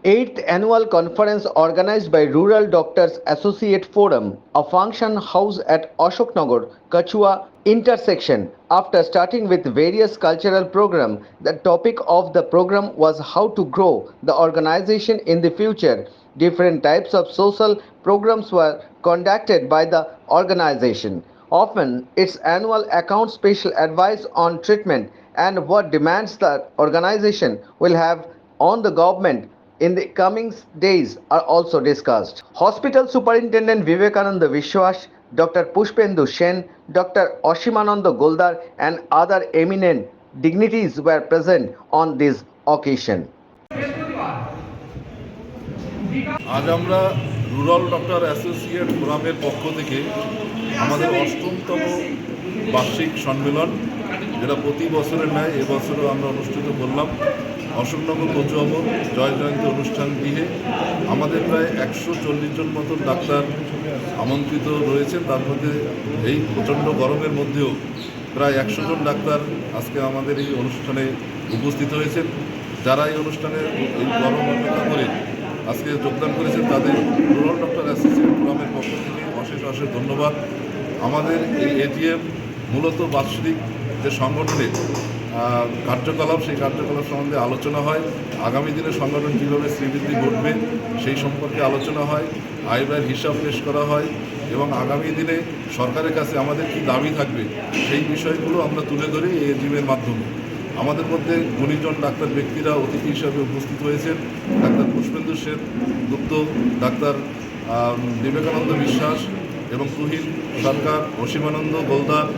8th Annual Conference organized by Rural Doctors Associate Forum, a function housed at Ashoknagar, Kachua intersection. After starting with various cultural programs, the topic of the program was how to grow the organization in the future. Different types of social programs were conducted by the organization. Often, its annual account special advice on treatment and what demands the organization will have on the government in the coming days are also discussed. Hospital Superintendent Vivekananda Vishwas, Dr. Pushpendu Sen, Dr. Oshimananda Goldar, and other eminent dignitaries were present on this occasion. আজ আমরা rural doctor associate ফোরামের পক্ষ থেকে আমাদের অষ্টমতম বার্ষিক সম্মেলন, যেটা প্রতি বছরের ন্যায় এবছরও আমরা অনুষ্ঠিত করলাম অশোকনগর কচুয়াবর জয় জয়ন্তী অনুষ্ঠান গৃহে। আমাদের প্রায় 140 জন মতন ডাক্তার আমন্ত্রিত রয়েছেন। তার মধ্যে এই প্রচণ্ড গরমের মধ্যেও প্রায় 100 জন ডাক্তার আজকে আমাদের এই অনুষ্ঠানে উপস্থিত হয়েছেন। যারা এই অনুষ্ঠানে এই গরম অপেক্ষা করে আজকে যোগদান করেছেন তাদের রুরাল ডক্টর অ্যাসোসিয়েট ফোরামের পক্ষ থেকে অশেষ অশেষ ধন্যবাদ। আমাদের এই এটিএম মূলত বাৎসরিক যে সংগঠনের কার্যকলাপ, সেই কার্যকলাপ সম্বন্ধে আলোচনা হয়। আগামী দিনে সংগঠন কীভাবে শ্রীবৃদ্ধি ঘটবে সেই সম্পর্কে আলোচনা হয়, আয় ব্যয়ের হিসাব পেশ করা হয় এবং আগামী দিনে সরকারের কাছে আমাদের কী দাবি থাকবে সেই বিষয়গুলো আমরা তুলে ধরি এই এটিএমের মাধ্যমে। আমাদের মধ্যে গুণীজন ডাক্তার ব্যক্তিরা অতিথি হিসাবে উপস্থিত হয়েছেন। ডাক্তার পুষ্পেন্দু সেন গুপ্ত, ডাক্তার বিবেকানন্দ বিশ্বাস এবং তুহিন সরকার, অসীমানন্দ গোলদার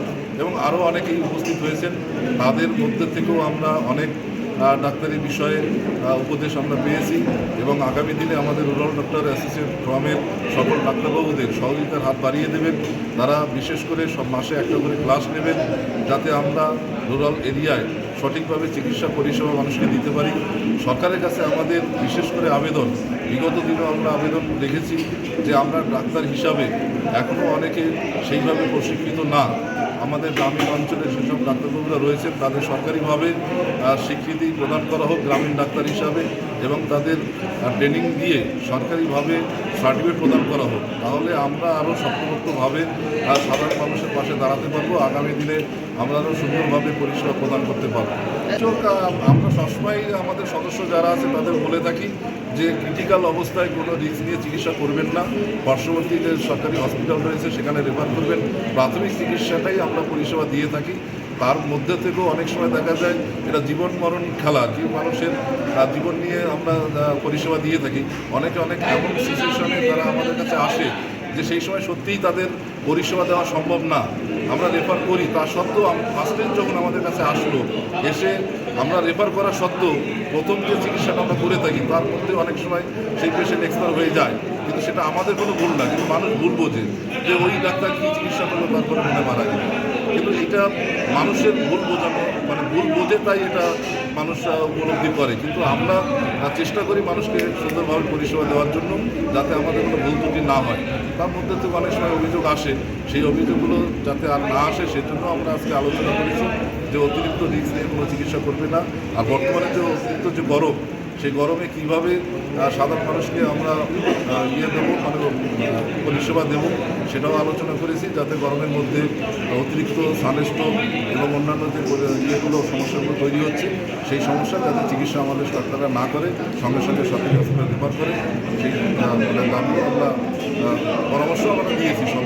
এবং আরও অনেকেই উপস্থিত হয়েছেন। তাদের মধ্যে থেকেও আমরা অনেক ডাক্তারি বিষয়ে উপদেশ আমরা পেয়েছি এবং আগামী দিনে আমাদের রুরাল ডক্টর অ্যাসোসিয়েট ফোরামের সকল ডাক্তারবাবুদের সহযোগিতার হাত বাড়িয়ে দেবেন। তারা বিশেষ করে সব মাসে একটা করে ক্লাস নেবেন, যাতে আমরা রুরাল এরিয়ায় সঠিকভাবে চিকিৎসা পরিষেবা মানুষকে দিতে পারি। সরকারের কাছে আমাদের বিশেষ করে আবেদন, বিগত দিনেও আমরা আবেদন দেখেছি যে আমরা ডাক্তার হিসাবে এখনও অনেকে সেইভাবে প্রশিক্ষিত না। আমাদের গ্রামীণ অঞ্চলে যেসব ডাক্তারবাবুরা রয়েছেন তাদের সরকারিভাবে স্বীকৃতি প্রদান করা হোক গ্রামীণ ডাক্তার হিসাবে এবং তাদের ট্রেনিং দিয়ে সরকারিভাবে সার্টিফিকেট প্রদান করা হোক। তাহলে আমরা আরও শক্তপোক্তভাবে সাধারণ মানুষের পাশে দাঁড়াতে পারবো। আগামী দিনে আমরা আরও সুন্দরভাবে পরিষেবা প্রদান করতে পারবো। আমরা সবসময় আমাদের সদস্য যারা আছে তাদের বলে থাকি যে ক্রিটিক্যাল অবস্থায় কোনো রিস্ক নিয়ে চিকিৎসা করবেন না। পার্শ্ববর্তী যে সরকারি হসপিটাল রয়েছে সেখানে রেফার করবেন। প্রাথমিক চিকিৎসাটাই আমরা পরিষেবা দিয়ে থাকি। তার মধ্যে থেকেও অনেক সময় দেখা যায় এটা জীবন মরণ খেলা, কি মানুষের জীবন নিয়ে আমরা পরিষেবা দিয়ে থাকি। অনেক এমন সিচুয়েশনে তারা আমাদের কাছে আসে যে সেই সময় সত্যিই তাদের পরিষেবা দেওয়া সম্ভব না, আমরা রেফার করি। তা সত্ত্বেও ফার্স্ট যখন আমাদের কাছে আসলো, এসে আমরা রেফার করা সত্ত্বেও প্রথম যে চিকিৎসাটা আমরা করে থাকি তার মধ্যে অনেক সময় সেই পেশেন্ট এক্সপায়ার হয়ে যায়। কিন্তু সেটা আমাদের কোনো ভুল না, কিন্তু মানুষ ভুল বোঝে যে ওই ডাক্তার কী চিকিৎসা করলো তারপরে মনে মারা গেল। কিন্তু এটা মানুষের ভুল বোঝানো, মানে ভুল বোঝে তাই এটা মানুষ উপলব্ধি করে। কিন্তু আমরা চেষ্টা করি মানুষকে সুন্দরভাবে পরিষেবা দেওয়ার জন্য, যাতে আমাদের কোনো ভুল ত্রুটি না হয়। তার মধ্যে থেকে অনেক সময় অভিযোগ আসে, সেই অভিযোগগুলো যাতে আর না আসে সেজন্য আমরা আজকে আলোচনা করেছি যে অতিরিক্ত রিস্ক নিয়ে কোনো চিকিৎসা করবে না। আর বর্তমানে যে অতিরিক্ত যে গরম, সেই গরমে কীভাবে সাধারণ মানুষকে আমরা দেবো, মানে পরিষেবা দেবো সেটাও আলোচনা করেছি, যাতে গরমের মধ্যে অতিরিক্ত সানস্ট্রোক এবং অন্যান্য যে সমস্যাগুলো তৈরি হচ্ছে সেই সমস্যা যাতে চিকিৎসা আমাদের ডাক্তাররা না করে, সঙ্গে সঙ্গে সরকারি হসপিটাল রেফার করে, সেই দাবি আমরা পরামর্শ আমরা দিয়েছি সব